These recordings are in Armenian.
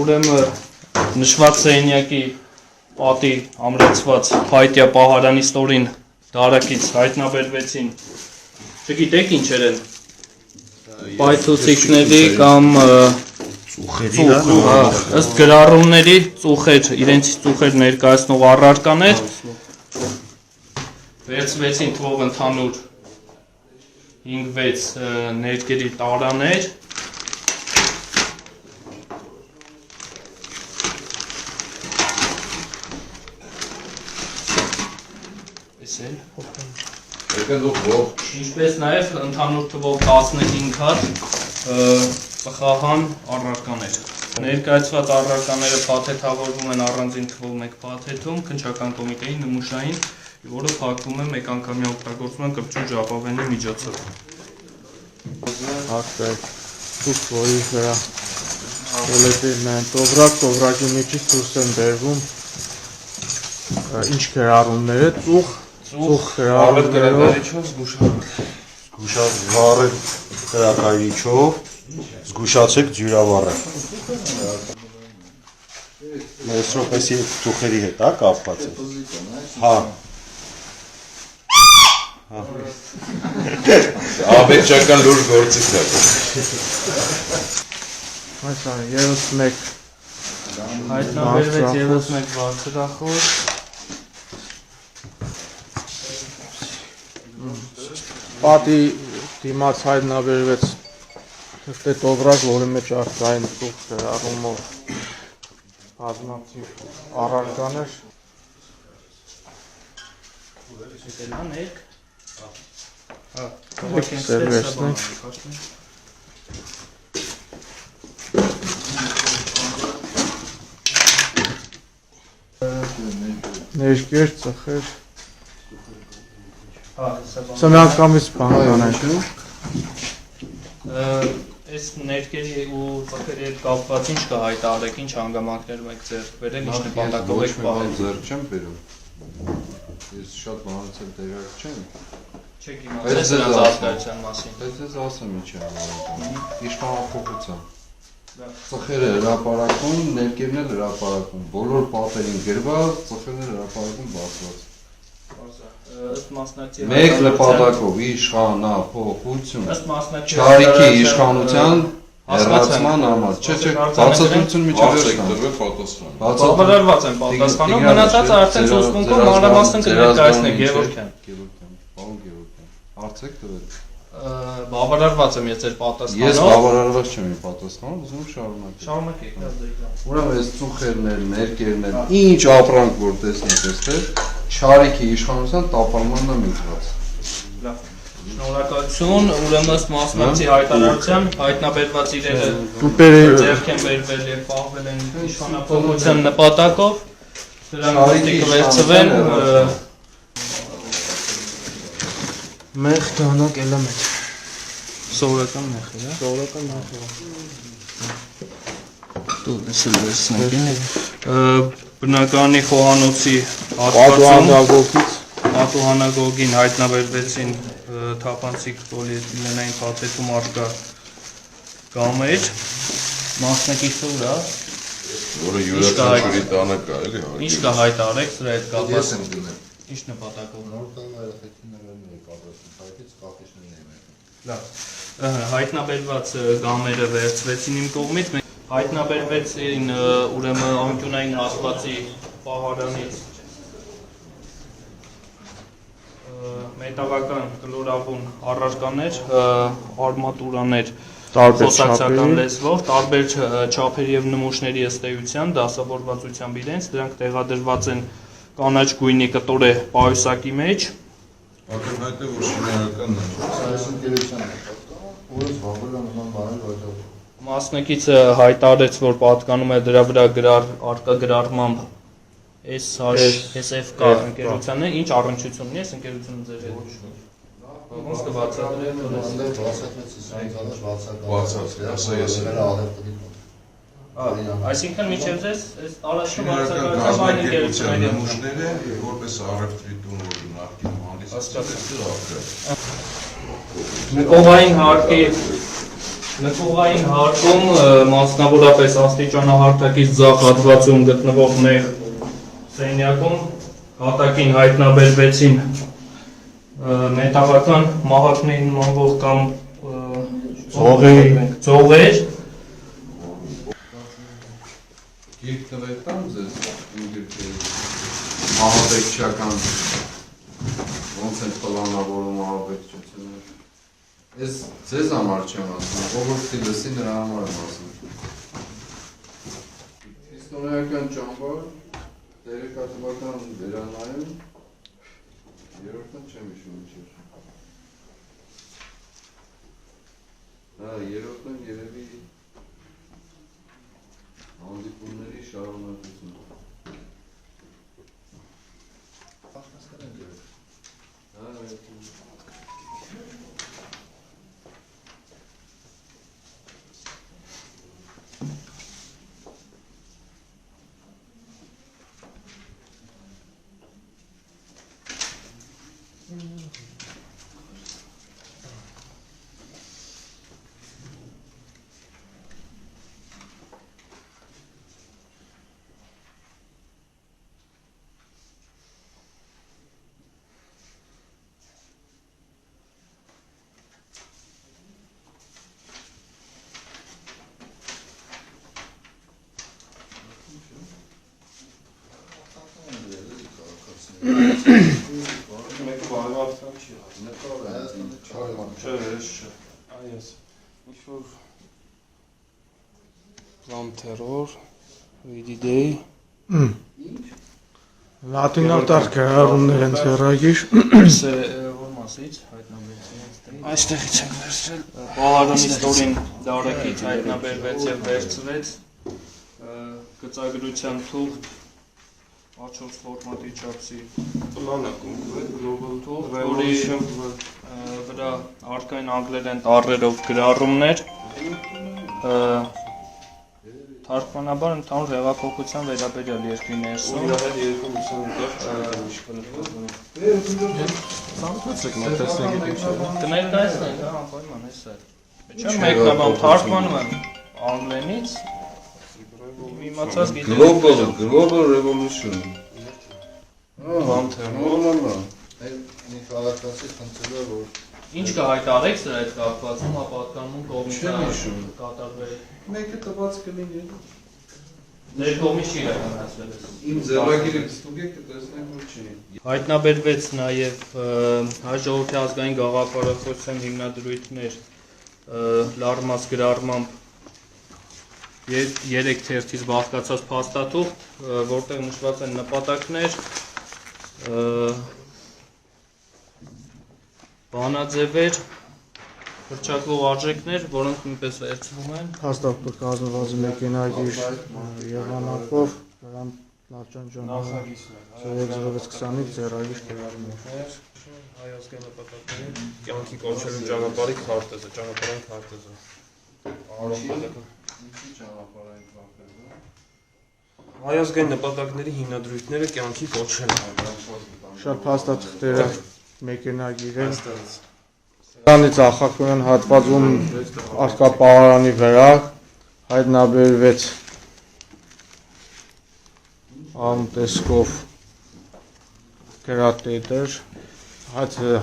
Ուրեմն նշված սենյակի պատի ամրացված փայտյա պահարանի ստորին դարակից հայտնաբերվեցին չգիտեք ինչեր են պայթուցիկների կամ ըստ գրառումների ծուխեր իրենցից ծուխեր ներկայացնող առարկաներ վերցվեցին թվով ընդհանուր 5-6 ներկերի տարաներ ինչպես նաև ընդհանուր թվով 15 հատ ծխահան առարկաներ ներկայացված առարկաները փաթեթավորվում են առանձին թվով մեկ փաթեթում քննչական կոմիտեի նմուշային որը փակվում է մեկ անգամյա օգտագործման կպչուն ժապավենի միջոցով Ցույց որի վրա Ոլետերն են տովրակի միջից դուրս են բերվում ինչ գրառումներ է ծուխ գրառումներով զգուշացեք գրակայիչով զգուշացեք ջուրավառը Մեծ րոպեսի ծուխերի հետ է կապված հա Աբեջական լուրջ գործից է Այս է ևս մեկ հայտնաբերվեց ևս մեկ բարձրախոս Պատի դիմաց հայտնաբերվեց թղթե տովրակ, որի մեջ արտային ծուխ գրառումով բազմաթիվ առարկաներ Ներկեր, ծխեր Սա միանգամից բան կանենք Այս ներկերի ու ծխերի հետ կապված ինչ կհայտարարեք, ինչ հանգամանքներում եք ձեռք բերել, ինչ նպատակով եք պահել ձեռք չեմ բերում Ես շատ բանից եմ տեղյակ չեմ Չեք իմացել նրանց արտադրության մասին Բայց ես ասեմ ինչ եմ իշխանափոխության Ծխերը հրապարակում, ներկերն էլ հրապարակում Բոլոր պատերին գրված, ծխերն էլ հրապարակում բացված Մեկ նպատակով իշխանափոխություն Չարիքի իշխանության հեռացման համար Չէ, բացատրություն միջավայրում Բավարարված են պատասխանով, մնացածը արդեն զուսպունքով մանրամասն կներկայացնեք, Գևորգյան Հարցեք տվել Բավարարված եմ ես ձեր պատասխանով Ես բավարարված չեմ իմ պատասխանով, ուզում շարունակեք Ուրեմն այս ծուխերն էլ, ներկերն էլ, ինչ ապրանք որ տեսնեք այստեղ Չարիքի իշխանության տապալմանն է միտված Շնորհակալություն, ուրեմն ըստ մասնակցի հայտարարության հայտնաբերված իրերը ձեռք են բերվել եւ պահվել են իշխանափոխության նպատակով դրանք կվերցվեն Մեղ դանակ էլեմենտ Սովորական մեղ է, Սովորական մեղ Դու դեսել վերցնեք Բնականի խոհանոցի պատուհանագոգին հայտնաբերվեցին թափանցիկ պոլիէթիլենային փաթեթում առկա կամեր մասնակիցը ուրա Որը յուրաքանչյուրի տանը կա էլի Ինչ կա հայտարարեք սրա հետ կապված Ես եմ դնել Ինչ նպատակով Հայտնաբերված գամերը վերցվեցին իմ կողմից Հայտնաբերվեցին ուրեմն անկյունային հատվածի պահարանից մետաղական կլորավուն առարկաներ, արմատուրաներ խոսակցական լեզվով, տարբեր չափեր եւ նմուշների ըստ էության, դասավորվածությամբ իրենց, դրանք տեղադրված են կանաչ գույնի կտորե պայուսակի մեջ։ Ակնհայտ է որ շինարարական Մասնակիցը հայտարարեց, որ պատկանում է դրա վրա արկա գրառմամբ SFK ընկերությանը, ինչ առնչություն ունի այս ընկերությունը ձեր հետ։ Ոնց կբացատրեք Այսինքն միջև ձեզ այս տարածքը բացակայության այն ընկերությունների նմուշները որպես առևտրի տուն որ նախկինում հանդես Նկողային հարկում մասնավորապես աստիճանահարթակից ձախ հատվածում գտնվող նեղ սենյակում հատակին հայտնաբերվեցին մետաղական մահակների նմանվող կամ ծողեր Գիրք տվեք տամ ձեզ մահաբեկչական ոնց են պլանավորում մահաբեկչությունը Ես ձեզ համար չեմ ասում, ողորտի լսի նրա համար եմ ասում Իսტორիական ճամբար, տեղեկատվական վերանայում Երորդն չեմ իշում ինչ Հա, երորդն երևի հանդիպումների շարունակություն Մեկ բարվարդան չի Այս ինչ-որ Plan terror, VDD Լատինատար գրառումներ են ձեռագիր Որ մասից հայտնաբերվեցին Այստեղից ենք վերցրել Պահարան իստորին դարակից հայտնաբերվեց և վերցվեց գծագրության թուղթ A4 ֆորմատի չափսի Պլանակում, Global թուղթ, որի վրա արկային անգլերեն տառերով գրառումներ թարգմանաբար ընդհանուր հեղափոխության վերաբերյալ երկրի ներսում կներկայացնենք, անպայման էս է չեմ մեկնաբան թարգմանում եմ անգլենից իմացած գիտեմ Global Revolution Ինչ կհայտարեք սրա հետ կապված հիմա պատկանում կողմից կատարվել Մեկը տված կլինի Ձեր կողմից չի իրականացվել Իմ ձեռագիրը ստուգեք կտեսնեք որ չի Հայտնաբերվեց նաև հայ ժողովրդի ազգային գաղափարախոսության հիմնադրույթներ լարմած գրառմամբ 3 թերթից բաղկացած փաստաթուղթ, որտեղ նշված են նպատակներ, բանաձևեր, հռչակվող արժեքներ, որոնք նույնպես վերցվում են։ Հաստատը կազմված մեքենագիր եղանակով, դրան լաճանճանով 3620-ից ձեռագիր գրառումներ։ Հայ ազգային նպատակների կյանքի կոչելու ճանապարհի քարտեզը, ճանապարհային քարտեզը։ Ինչի ճանապարհային քարտեզը Հայ ազգային նպատակների հիմնադրույթները կյանքի կոչել են։ Շատ փաստաթղթերը մեքենագիր են։ Դրանից ախակորեն հատվածում արկա պահարանի վրա հայտնաբերվեց ամտեսկով գրատետր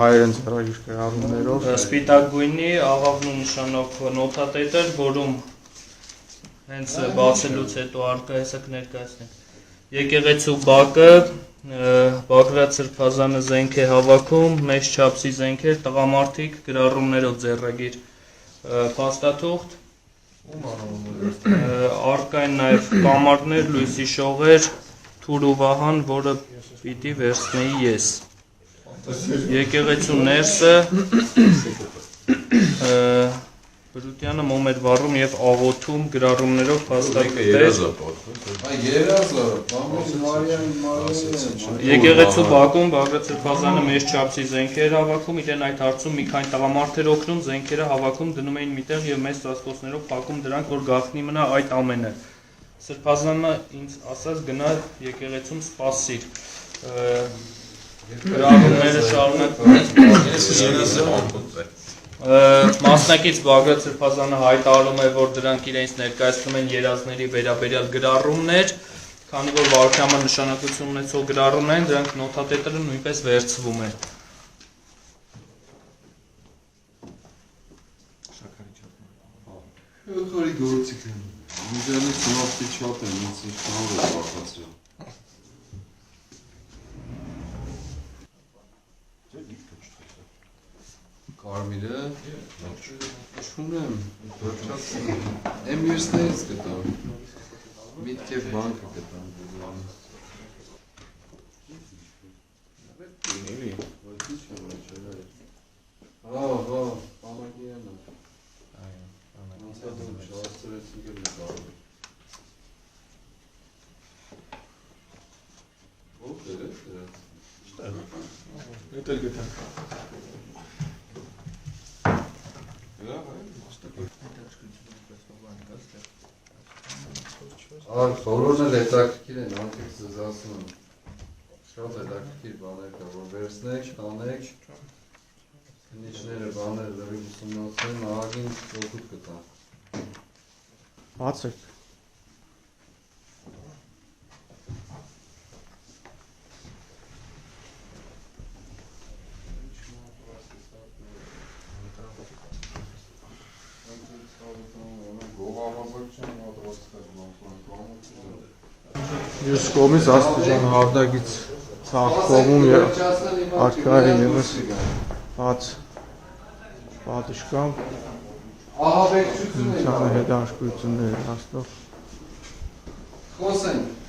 հայերեն ձեռագիր գրառումներով Սպիտակ գույնի աղավնու նշանով նոթատետր, որում հենց բացելուց հետո արկա հեսա կներկայացնենք։ Եկեղեցու բակը, Բագրատ Սրբազանը զենք է հավաքում, մեծ չափսի զենքեր, տղամարդիկ գրառումներով ձեռագիր փաստաթուղթ, արկային նաև կամարներ, լույսի շողեր, Թուր ու Վահան, որը պիտի վերցնեի ես։ Եկեղեցու ներսը Բրուտյանը մոմ էր վառում և աղոթում գրառումներով փաստաթղթեր։ Եկեղեցու բակում Բագրատ Սրբազանը մեծ չափսի զենքեր հավաքում, իրեն այդ հարցում մի քանի տղամարդեր օգնում, զենքերը հավաքում, դնում էին միտեղ և մեծ ծածկոցներով փակում դրանք, որ գաղտնի մնա այդ ամենը։ Սրբազանը ինձ ասաց գնա եկեղեցում սպասիր։ Գրառումները շարունակվում Մասնակից Բագրատ Սրբազանը հայտարարում է, որ դրանք իրենց ներկայացնում են երազների վերաբերյալ գրառումներ, քանի որ վարչյանը նշանակություն ունեցող գրառումներ են, դրանք նոթատետրը նույնպես վերցվում է։ Խորի գործիք են։ Միզյանի ծնողի չափ են, ինձ ինչքան որ բախացրել։ Կարմիրը չունեմ, վերջացին։ Եմ մյուսներից գտամ։ Միտքև բանկը գտամ։ Հա, պամակիանը։ Անցյալում շարստրեցինք էլ նկարում։ Ո՞վ էր դրած։ Էդ էլ գտանք։ Բոլորն էլ հետաքրքիր են, անթիկ ձեզ ասում եմ, շատ հետաքրքիր բաներ կա, որ վերցնեք, տանեք, քնիչները, բաներ, լրի ուսումնասիրեն, ահագին օգուտ կտա։ Բացեք։ Մյուս կողմից աստիճան հարդագից ցախ կողմում արկա է ևս բաց պատշգամբ Ահաբեկչություն է հետաքրքրություններ հաստով խոսենք